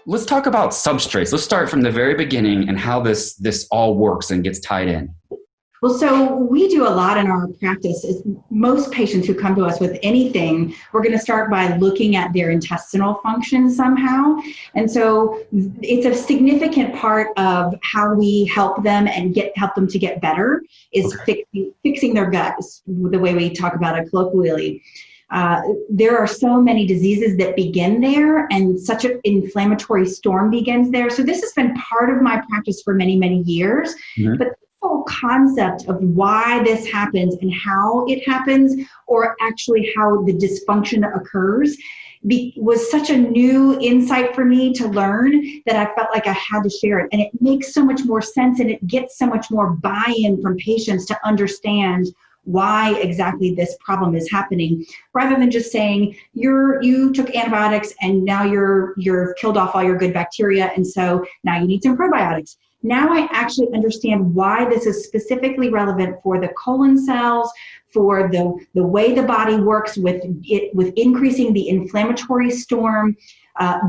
Let's talk about substrates. Let's start from the very beginning and how this all works and gets tied in. Well, so we do a lot in our practice. Is most patients who come to us with anything, we're going to start by looking at their intestinal function somehow. And so it's a significant part of how we help them and help them to get better is fixing their gut, the way we talk about it colloquially. There are so many diseases that begin there, and such an inflammatory storm begins there. So this has been part of my practice for many, many years. Mm-hmm. But the whole concept of why this happens and how it happens, or actually how the dysfunction occurs, was such a new insight for me to learn that I felt like I had to share it. And it makes so much more sense, and it gets so much more buy-in from patients to understand why exactly this problem is happening, rather than just saying you took antibiotics and now you're killed off all your good bacteria, and so now you need some probiotics. Now I actually understand why this is specifically relevant for the colon cells, for the way the body works with increasing the inflammatory storm.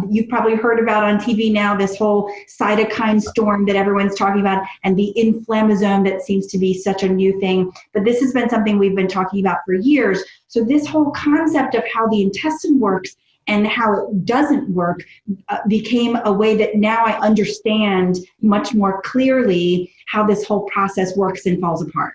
You've probably heard about on TV now this whole cytokine storm that everyone's talking about, and the inflammasome that seems to be such a new thing. But this has been something we've been talking about for years. So this whole concept of how the intestine works and how it doesn't work became a way that now I understand much more clearly how this whole process works and falls apart.